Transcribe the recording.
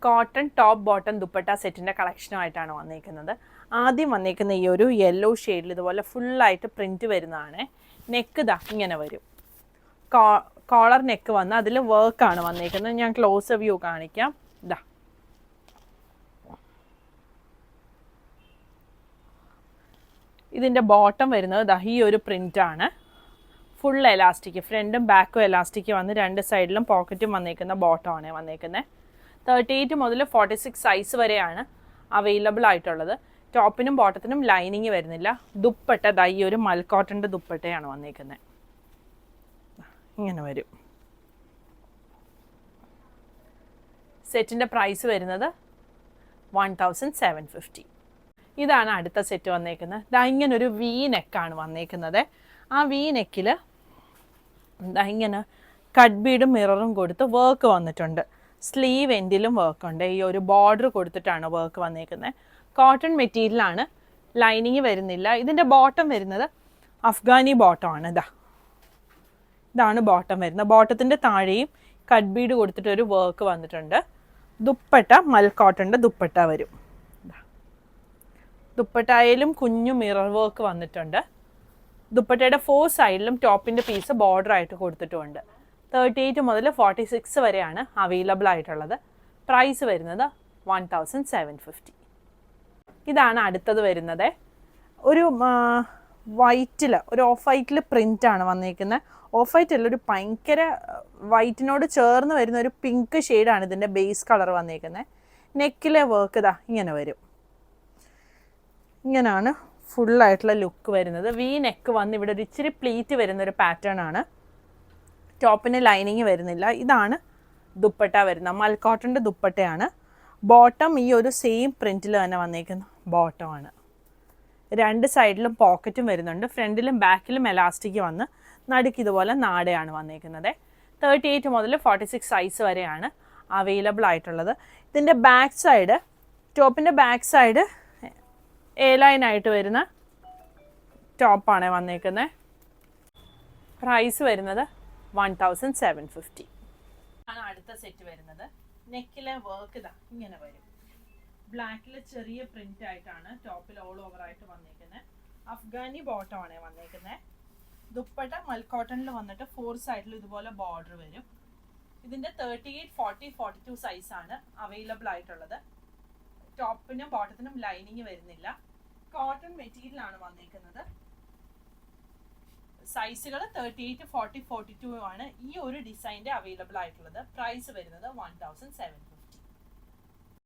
Cotton top bottom dupatta സെറ്റിൻ്റെ കളക്ഷനുമായിട്ടാണ് വന്നിരിക്കുന്നത്. ആദ്യം വന്നിരിക്കുന്ന ഈ ഒരു യെല്ലോ ഷെയ്ഡിൽ ഇതുപോലെ ഫുള്ളായിട്ട് പ്രിൻറ്റ് വരുന്നതാണ്. നെക്ക് ഇതാ ഇങ്ങനെ വരും. കോളർ നെക്ക് വന്ന് അതിൽ വർക്കാണ് വന്നിരിക്കുന്നത്. ഞാൻ ക്ലോസ് വ്യൂ കാണിക്കാം. ഇതാ ഇതിൻ്റെ ബോട്ടം വരുന്നത് ദാ ഈ ഒരു പ്രിൻ്റാണ്. ഫുൾ എലാസ്റ്റിക്, ഫ്രണ്ടും ബാക്കും എലാസ്റ്റിക് വന്ന് രണ്ട് സൈഡിലും പോക്കറ്റും വന്നിരിക്കുന്ന ബോട്ടമാണ് വന്നിരിക്കുന്നത്. 38 മുതൽ 46 സൈസ് വരെയാണ് അവൈലബിൾ ആയിട്ടുള്ളത്. ടോപ്പിനും ബോട്ടത്തിനും ലൈനിങ് വരുന്നില്ല. ദുപ്പട്ട ദാ ഈ ഒരു മൽക്കോട്ടൻ്റെ ദുപ്പട്ടയാണ് വന്നിരിക്കുന്നത്. ഇങ്ങനെ വരും. സെറ്റിൻ്റെ പ്രൈസ് വരുന്നത് 1750. ഇതാണ് അടുത്ത സെറ്റ് വന്നേക്കുന്നത്. ദാ ഇങ്ങനൊരു വി നെക്കാണ് വന്നേക്കുന്നത്. ആ വി നെക്കിൽ ദാ ഇങ്ങനെ കട്ട് ബീഡും മിററും കൊടുത്ത് വർക്ക് വന്നിട്ടുണ്ട്. സ്ലീവ് എൻഡിലും വർക്കുണ്ട്. ഈ ഒരു ബോർഡർ കൊടുത്തിട്ടാണ് വർക്ക് വന്നേക്കുന്നത്. കോട്ടൺ മെറ്റീരിയലാണ്, ലൈനിങ് വരുന്നില്ല. ഇതിൻ്റെ ബോട്ടം വരുന്നത് അഫ്ഗാനി ബോട്ടമാണ്. ഇതാണ് ബോട്ടം വരുന്നത്. ബോട്ടത്തിൻ്റെ താഴെയും കട്ട് ബീഡ് കൊടുത്തിട്ടൊരു വർക്ക് വന്നിട്ടുണ്ട്. ദുപ്പട്ട മൽക്കോട്ടൻ്റെ ദുപ്പട്ട വരും. ദുപ്പട്ടയിലും കുഞ്ഞു മിറർ വർക്ക് വന്നിട്ടുണ്ട്. ദുപ്പട്ടയുടെ 4 സൈഡിലും ടോപ്പിൻ്റെ പീസ് ബോർഡർ ആയിട്ട് കൊടുത്തിട്ടുമുണ്ട്. 38 മുതൽ 46 വരെയാണ് അവൈലബിൾ ആയിട്ടുള്ളത്. പ്രൈസ് വരുന്നത് 1750. ഇതാണ് അടുത്തത് വരുന്നത്. ഒരു വൈറ്റിൽ, ഒരു ഓഫ് വൈറ്റിൽ പ്രിൻ്റാണ് വന്നിരിക്കുന്നത്. ഓഫ് വൈറ്റ് അല്ല, ഒരു ഭയങ്കര വൈറ്റിനോട് ചേർന്ന് വരുന്ന ഒരു പിങ്ക് ഷെയ്ഡാണ് ഇതിൻ്റെ ബേസ് കളർ വന്നിരിക്കുന്നത്. നെക്കിലെ വർക്ക് ഇതാ ഇങ്ങനെ വരും. ഇങ്ങനെയാണ് ഫുള്ളായിട്ടുള്ള ലുക്ക് വരുന്നത്. വി നെക്ക് വന്ന് ഇവിടെ ഒരു ഇച്ചിരി പ്ലീറ്റ് വരുന്നൊരു പാറ്റേൺ ആണ്. ടോപ്പിന് ലൈനിങ് വരുന്നില്ല. ഇതാണ് ദുപ്പട്ട വരുന്നത്. മൽക്കോട്ടൻ്റെ ദുപ്പട്ടയാണ്. ബോട്ടം ഈ ഒരു സെയിം പ്രിൻറ്റിൽ തന്നെ വന്നിരിക്കുന്ന ബോട്ടമാണ്. രണ്ട് സൈഡിലും പോക്കറ്റും വരുന്നുണ്ട്. ഫ്രണ്ടിലും ബാക്കിലും എലാസ്റ്റിക് വന്ന് നടുക്ക് ഇതുപോലെ നാടയാണ് വന്നിരിക്കുന്നത്. 38 മുതൽ 46 സൈസ് വരെയാണ് അവൈലബിൾ ആയിട്ടുള്ളത്. ഇതിൻ്റെ ബാക്ക് സൈഡ്, ടോപ്പിൻ്റെ ബാക്ക് സൈഡ് എ ലൈനായിട്ട് വരുന്ന ടോപ്പാണ് വന്നിരിക്കുന്നത്. പ്രൈസ് വരുന്നത് 1750. ആണ് അടുത്ത സെറ്റ് വരുന്നത്. നെക്കിലെ വർക്ക് ഇതാ ഇങ്ങനെ വരും. ബ്ലാക്കിൽ ചെറിയ പ്രിന്റ് ആയിട്ടാണ് ടോപ്പിൽ ഓൾ ഓവർ ആയിട്ട് വന്നിരിക്കുന്നത്. അഫ്ഗാനി ബോട്ടമാണ് വന്നിരിക്കുന്നത്. ദുപ്പട്ട മൽക്കോട്ടണിൽ വന്നിട്ട് 4 സൈഡിൽ ഇതുപോലെ ബോർഡർ വരും. ഇതിൻ്റെ 38, 40, 42 സൈസാണ് അവൈലബിൾ ആയിട്ടുള്ളത്. ടോപ്പിനും ബോട്ടത്തിനും ലൈനിങ് വരുന്നില്ല. കോട്ടൺ മെറ്റീരിയൽ ആണ് വന്നിരിക്കുന്നത്. സൈസുകൾ 38, 40, 42 ആണ് ഈ ഒരു ഡിസൈൻ്റെ അവൈലബിൾ ആയിട്ടുള്ളത്. പ്രൈസ് വരുന്നത് 1750.